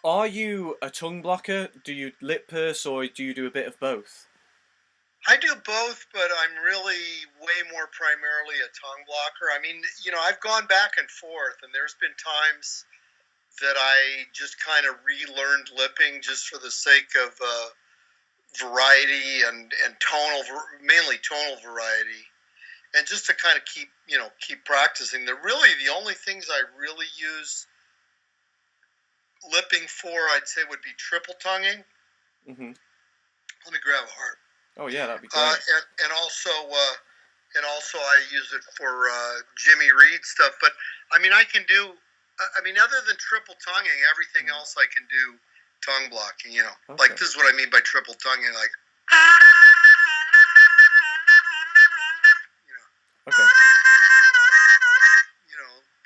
Are you a tongue blocker? Do you lip purse, or do you do a bit of both? I do both, but I'm really way more primarily a tongue blocker. I mean, I've gone back and forth, and there's been times that I just kind of relearned lipping just for the sake of variety and mainly tonal variety, and just to kind of keep practicing. The only things I really use lipping for, I'd say, would be triple tonguing. Mm-hmm. Let me grab a harp. Oh yeah, that'd be great. And also I use it for Jimmy Reed stuff. But I mean, other than triple tonguing, everything else I can do tongue blocking. Okay. Like this is what I mean by triple tonguing. Like, okay.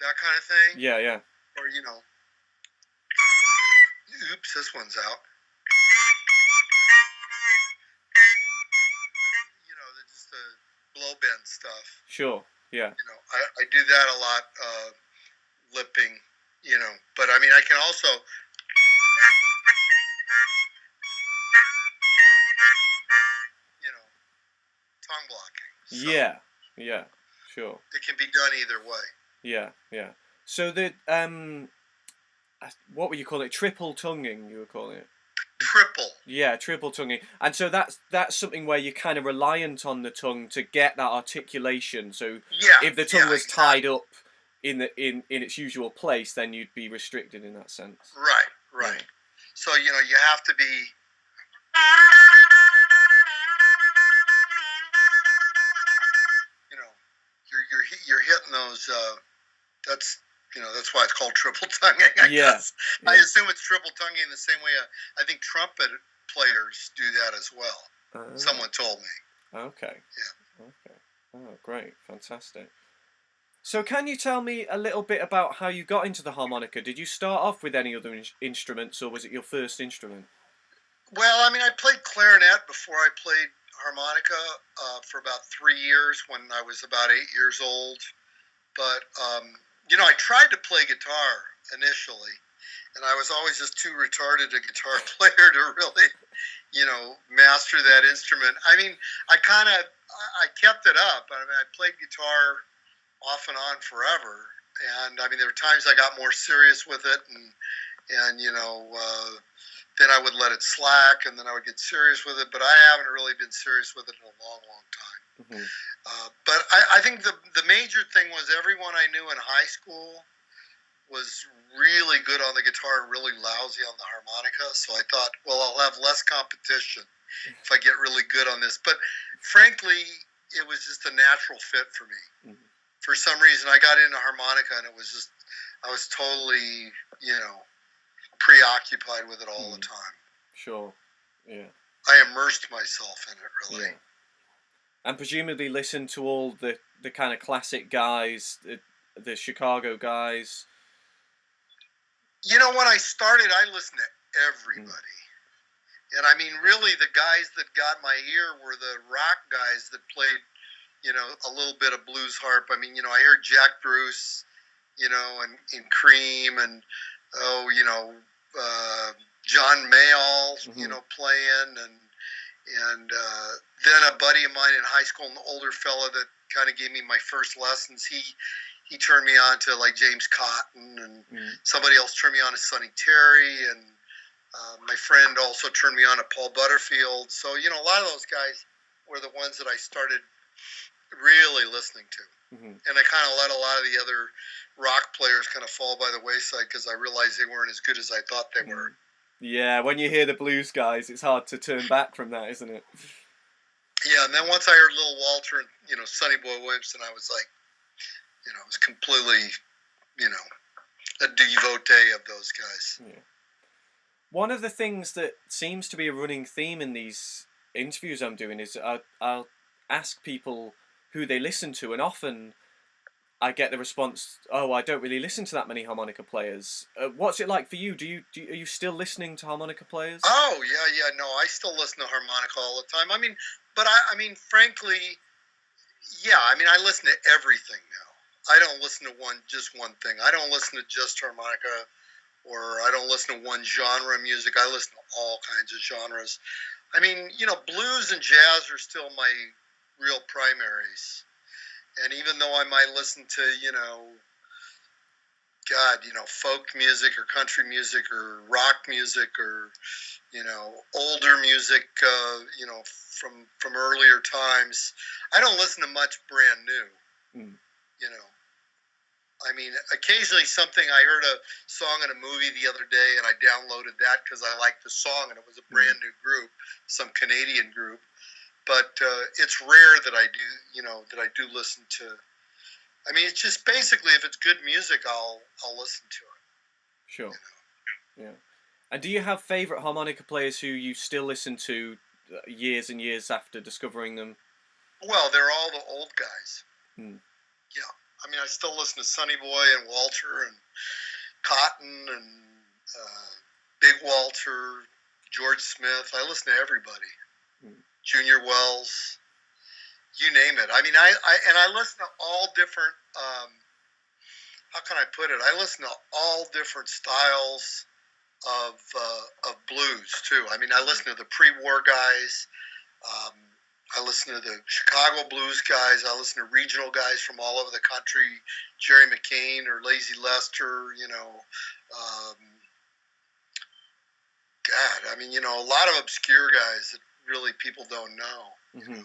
That kind of thing. Yeah, yeah. Or oops, this one's out. Just the blow bend stuff. Sure. Yeah. I do that a lot, lipping. But I mean, I can also. Tongue blocking. So yeah, sure. It can be done either way. Yeah. So what were you calling it? Triple tonguing, you were calling it? Triple. Yeah, triple tonguing. And so that's something where you're kind of reliant on the tongue to get that articulation. So if the tongue was tied up in its usual place, then you'd be restricted in that sense. Right. Yeah. So you have to be. You're hitting those. That's why it's called triple tonguing. I guess. Yeah. I assume it's triple tonguing the same way. I think trumpet players do that as well. Someone told me. Okay. Yeah. Okay. Oh, great! Fantastic. So, can you tell me a little bit about how you got into the harmonica? Did you start off with any other instruments, or was it your first instrument? Well, I mean, I played clarinet before I played harmonica for about 3 years when I was about 8 years old. But, I tried to play guitar initially, and I was always just too retarded a guitar player to really, master that instrument. I mean, I kept it up. I mean, I played guitar off and on forever. And, I mean, there were times I got more serious with it, and then I would let it slack, and then I would get serious with it. But I haven't really been serious with it in a long, long time. Mm-hmm. But I think the major thing was everyone I knew in high school was really good on the guitar and really lousy on the harmonica. So I thought, well, I'll have less competition if I get really good on this. But frankly, it was just a natural fit for me. Mm-hmm. For some reason, I got into harmonica, and it was just, I was totally, preoccupied with it all the time. Sure, yeah. I immersed myself in it, really. Yeah. And presumably listen to all the kind of classic guys, the Chicago guys. When I started, I listened to everybody. And I mean, really, the guys that got my ear were the rock guys that played, a little bit of blues harp. I mean, I heard Jack Bruce, and Cream, and John Mayall, playing, and then a buddy of mine in high school, an older fella that kind of gave me my first lessons. He turned me on to like James Cotton, and somebody else turned me on to Sonny Terry, and my friend also turned me on to Paul Butterfield. So a lot of those guys were the ones that I started really listening to. Mm-hmm. And I kind of let a lot of the other rock players kind of fall by the wayside because I realized they weren't as good as I thought they were. Yeah, when you hear the blues guys, it's hard to turn back from that, isn't it? Yeah, and then once I heard Little Walter and, Sonny Boy Williamson, I was like, I was completely, a devotee of those guys. Yeah. One of the things that seems to be a running theme in these interviews I'm doing is I'll ask people who they listen to, and often I get the response, "Oh, I don't really listen to that many harmonica players." What's it like for you? Are you still listening to harmonica players? Oh yeah. No, I still listen to harmonica all the time. I mean, but I mean, frankly, yeah. I mean, I listen to everything now. I don't listen to just one thing. I don't listen to just harmonica, or I don't listen to one genre of music. I listen to all kinds of genres. I mean, blues and jazz are still my real primaries. And even though I might listen to, folk music or country music or rock music or, older music, from earlier times, I don't listen to much brand new. Mm. I mean, occasionally I heard a song in a movie the other day, and I downloaded that because I liked the song, and it was a brand new group, some Canadian group. But it's rare that I do listen to. I mean, it's just basically if it's good music, I'll listen to it. Sure. Yeah. And do you have favorite harmonica players who you still listen to years and years after discovering them? Well, they're all the old guys. Hmm. Yeah. I mean, I still listen to Sonny Boy and Walter and Cotton and Big Walter, George Smith. I listen to everybody. Junior Wells, you name it. I mean, I listen to all different. How can I put it? I listen to all different styles of blues too. I mean, I listen to the pre-war guys. I listen to the Chicago blues guys. I listen to regional guys from all over the country, Jerry McCain or Lazy Lester. God, I mean, a lot of obscure guys that really people don't know. Mm-hmm.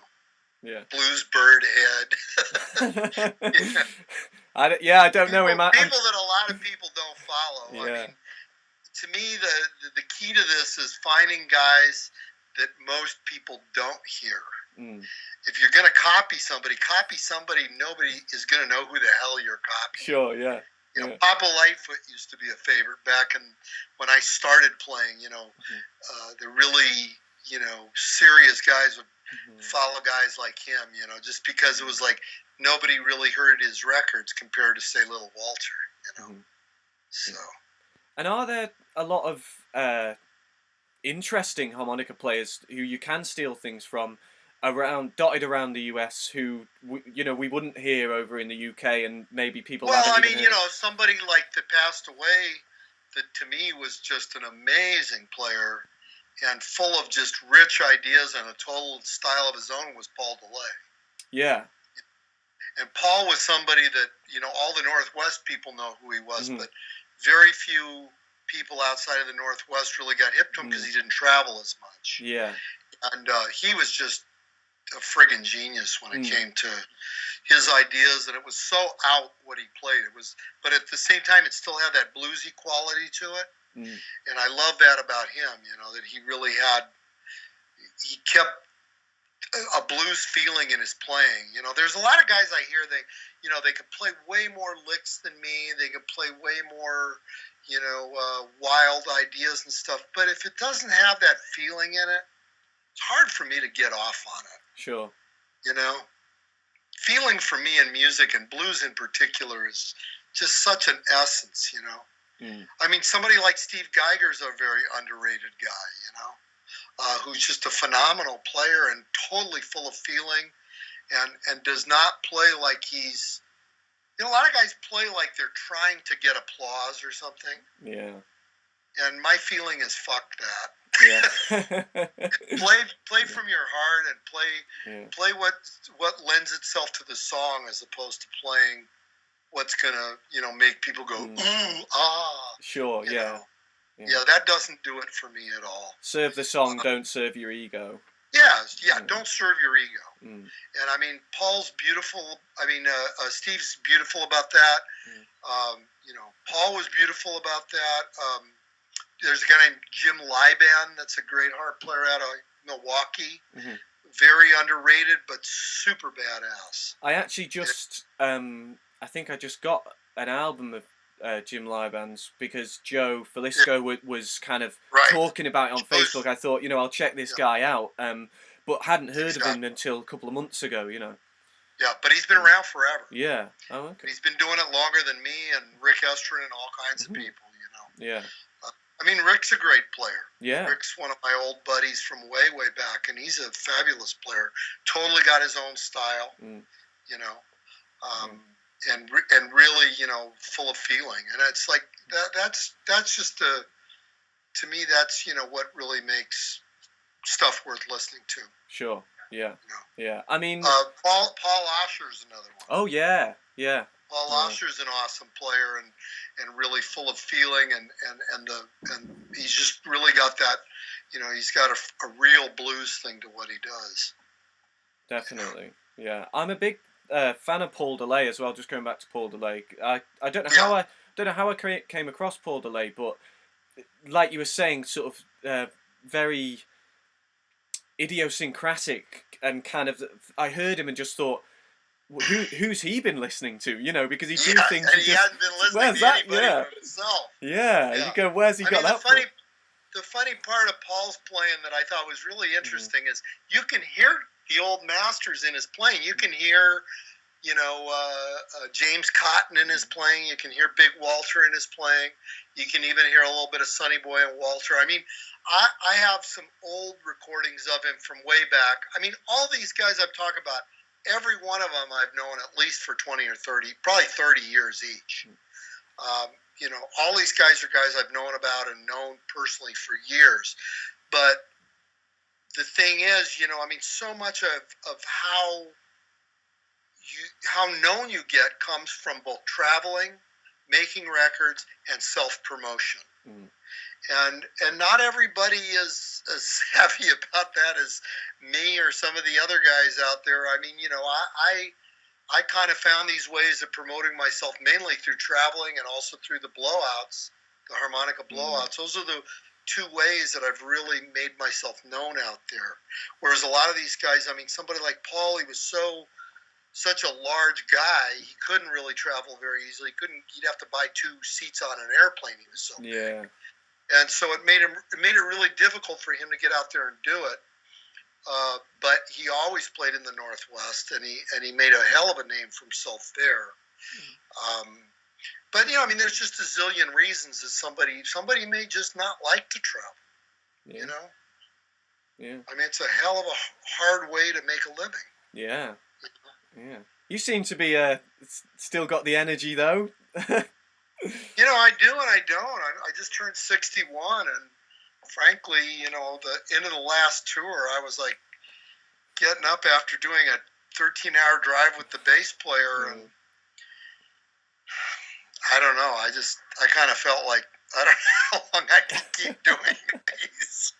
Yeah. Blues Bird Head. I don't know him. People that a lot of people don't follow. Yeah. I mean, to me, the key to this is finding guys that most people don't hear. Mm. If you're going to copy somebody nobody is going to know who the hell you're copying. Sure, yeah. Papa Lightfoot used to be a favorite back when I started playing. The really, serious guys would follow guys like him, just because it was like nobody really heard his records compared to, say, Little Walter, So. And are there a lot of interesting harmonica players who you can steal things from dotted around the US who we wouldn't hear over in the UK, and maybe people haven't even heard? Somebody like that passed away that to me was just an amazing player and full of just rich ideas and a total style of his own was Paul DeLay. Yeah. And Paul was somebody that, all the Northwest people know who he was, but very few people outside of the Northwest really got hip to him because he didn't travel as much. Yeah. And he was just a friggin' genius when it came to his ideas, and it was so out what he played. But at the same time, it still had that bluesy quality to it. And I love that about him, that he really he kept a blues feeling in his playing. There's a lot of guys I hear, they could play way more licks than me. They could play way more, wild ideas and stuff. But if it doesn't have that feeling in it, it's hard for me to get off on it. Sure. Feeling for me in music and blues in particular is just such an essence, I mean, somebody like Steve Geiger's a very underrated guy, who's just a phenomenal player and totally full of feeling and does not play like he's... a lot of guys play like they're trying to get applause or something. Yeah. And my feeling is fuck that. Yeah. play from your heart and play what lends itself to the song as opposed to playing what's gonna make people go ooh ah. Sure. Yeah. Yeah, that doesn't do it for me at all. Serve the song, don't serve your ego. Yeah, don't serve your ego. Mm. And I mean, Paul's beautiful. I mean, Steve's beautiful about that. Paul was beautiful about that. There's a guy named Jim Liban that's a great harp player out of Milwaukee. Very underrated, but super badass. I actually just, I think I just got an album of Jim Liban's because Joe Falisco was kind of talking about it on Facebook. I thought, I'll check this guy out, but hadn't heard of him until a couple of months ago, Yeah, Yeah, but he's been around forever. Yeah. Oh, okay. He's been doing it longer than me and Rick Estrin and all kinds of people, Yeah. I mean, Rick's a great player. Yeah. Rick's one of my old buddies from way, way back, and he's a fabulous player. Totally got his own style, and really, full of feeling. And it's like that's just to me, that's what really makes stuff worth listening to. Sure. Yeah. Yeah. I mean, Paul Osher's another one. Oh yeah. Yeah. Paul Osher's an awesome player and really full of feeling and he's just really got that, he's got a real blues thing to what he does. Definitely. Yeah. I'm a big fan of Paul DeLay as well. Just going back to Paul DeLay, I don't know how I came across Paul DeLay, but like you were saying, sort of very idiosyncratic and kind of. I heard him and just thought, who's he been listening to? Because he do things. And he hasn't been listening to anybody but himself. Yeah. You go, where's he got that from? The funny part of Paul's playing that I thought was really interesting is you can hear the old masters in his playing. You can hear, James Cotton in his playing. You can hear Big Walter in his playing. You can even hear a little bit of Sonny Boy and Walter. I mean, I have some old recordings of him from way back. I mean, all these guys I've talked about, every one of them I've known at least for 20 or 30, probably 30 years each. All these guys are guys I've known about and known personally for years. But the thing is, so much of how known you get comes from both traveling, making records, and self-promotion. And not everybody is as savvy about that as me or some of the other guys out there. I mean, I kind of found these ways of promoting myself mainly through traveling and also through the blowouts, the harmonica blowouts. Those are the two ways that I've really made myself known out there. Whereas a lot of these guys, I mean, somebody like Paul, he was such a large guy, he couldn't really travel very easily. He'd have to buy 2 seats on an airplane. He was so big. And so it made it really difficult for him to get out there and do it. But he always played in the Northwest, and he made a hell of a name for himself there. But there's just a zillion reasons that somebody may just not like to travel. Yeah. I mean, it's a hell of a hard way to make a living. Yeah. Yeah. You seem to be still got the energy though. I do and I don't. I just turned 61, and frankly, the end of the last tour, I was like getting up after doing a 13-hour drive with the bass player, and I don't know. I kind of felt like I don't know how long I can keep doing these.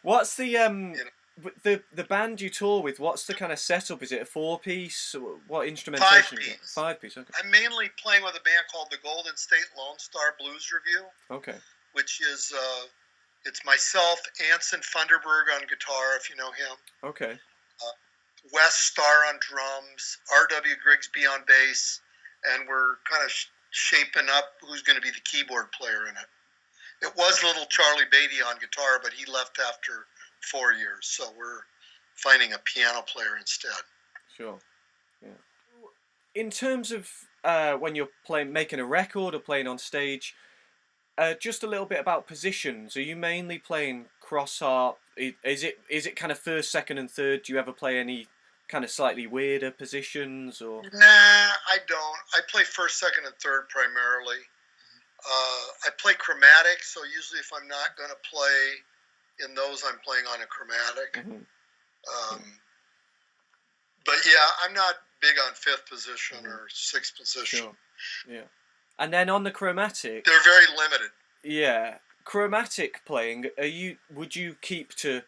What's the band you tour with? What's the kind of setup? Is it a 4-piece? What instrumentation? 5-piece. 5-piece. Okay. I'm mainly playing with a band called the Golden State Lone Star Blues Review. Okay. Which is it's myself, Anson Funderburg on guitar, if you know him. Okay. Wes Starr on drums, R.W. Grigsby on bass, and we're kind of shaping up who's going to be the keyboard player in it. It was little Charlie Beatty on guitar, but he left after 4 years, so we're finding a piano player instead. Sure. Yeah. In terms of when you're making a record or playing on stage, just a little bit about positions. Are you mainly playing cross harp? Is it kind of first, second, and third? Do you ever play any kind of slightly weirder positions or? Nah, I don't. I play first, second, and third primarily. I play chromatic, so usually if I'm not going to play in those, I'm playing on a chromatic. But yeah, I'm not big on fifth position or sixth position. Sure. Yeah. And then on the chromatic, they're very limited. Yeah, chromatic playing. Would you keep to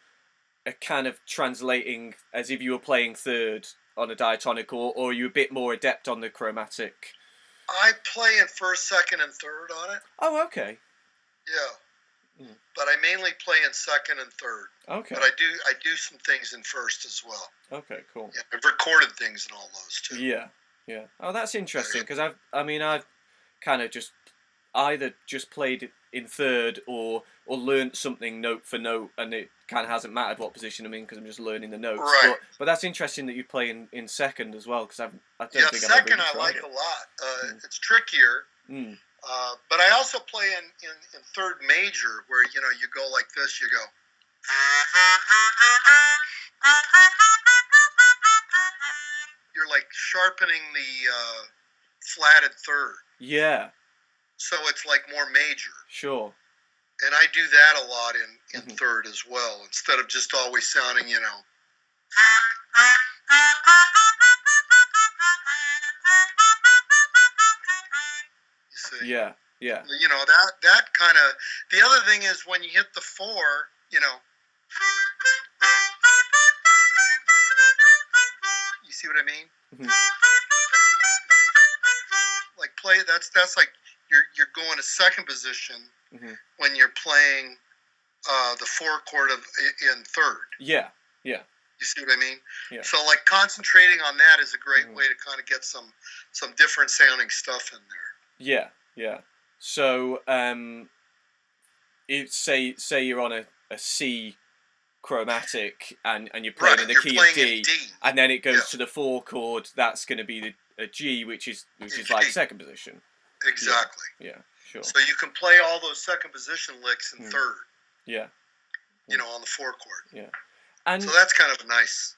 a kind of translating as if you were playing third on a diatonic, or are you a bit more adept on the chromatic? I play in first, second, and third on it. Oh, okay. Yeah. But I mainly play in second and third. Okay. But I do some things in first as well. Okay, cool. Yeah, I've recorded things in all those too. Yeah. Oh, that's interesting because I've kind of either just played in third or learnt something note for note, and kind of hasn't mattered what position I'm in because I'm just learning the notes. Right. But that's interesting that you play in second as well, because I don't think I've ever second really I tried like it. a lot. It's trickier. But I also play in third major, where you go like this. You go. You're like sharpening the flatted third. Yeah. So it's like more major. Sure. And I do that a lot in third as well, instead of just always sounding, You see? Yeah. That kind of. The other thing is when you hit the 4, you see what I mean? Like play. That's like you're going to second position when you're playing the 4 chord in third. Yeah. Yeah. You see what I mean? Yeah. So like concentrating on that is a great way to kind of get some different sounding stuff in there. Yeah. Yeah. So say you're on a C chromatic and you're playing in the key of D, and then it goes to the 4 chord. That's going to be a G, which is like second position. Exactly. Yeah. Sure. So you can play all those second position licks in third. Yeah. On the 4 chord. Yeah. And so that's kind of a nice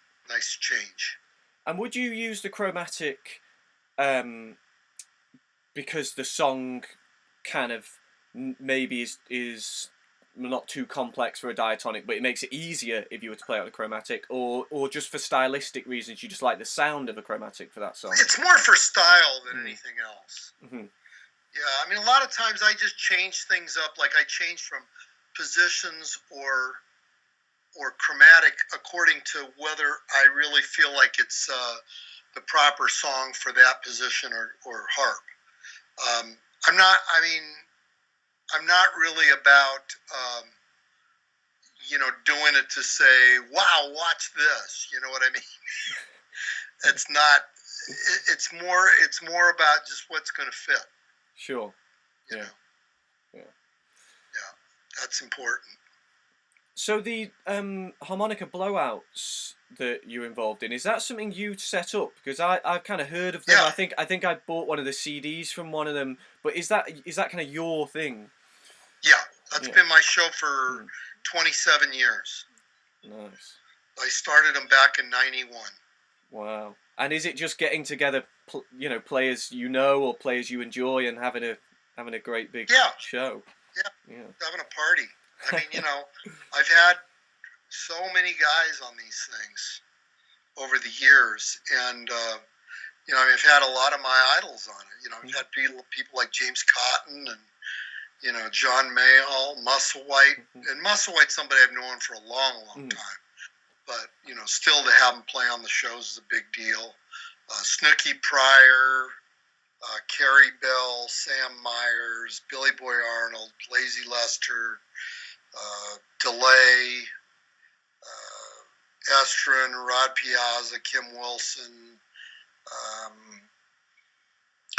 change. And would you use the chromatic because the song kind of maybe is not too complex for a diatonic, but it makes it easier if you were to play it on a chromatic, or just for stylistic reasons, you just like the sound of a chromatic for that song? It's more for style than anything else. Yeah, I mean, a lot of times I just change things up, like I change from positions or chromatic according to whether I really feel like it's the proper song for that position or harp. I'm not really about doing it to say, wow, watch this. You know what I mean? It's not. It's more about just what's going to fit. Sure. Yeah. That's important. So the harmonica blowouts that you're involved in, is that something you set up? Because I've kind of heard of them. Yeah. I think I bought one of the CDs from one of them. But is that kind of your thing? Yeah, that's been my show for 27 years. Nice. I started them back in '91. Wow. And is it just getting together, players or players you enjoy and having a great big show? Yeah. Having a party. I mean, I've had so many guys on these things over the years, and I've had a lot of my idols on it. I've had people like James Cotton and John Mayall, Musselwhite, and Musselwhite's somebody I've known for a long, long time. But still to have him play on the shows is a big deal. Snooky Pryor, Carrie Bell, Sam Myers, Billy Boy Arnold, Lazy Lester, DeLay, Estrin, Rod Piazza, Kim Wilson.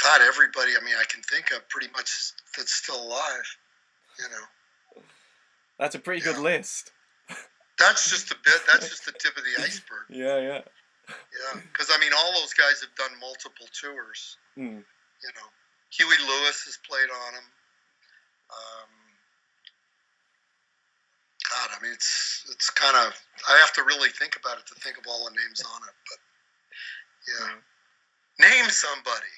God, everybody. I mean, I can think of pretty much that's still alive. That's a pretty good list. That's just a bit. That's just the tip of the iceberg. Yeah. Yeah, because I mean, all those guys have done multiple tours. Huey Lewis has played on them. God, I mean, it's kind of. I have to really think about it to think of all the names on it. But name somebody.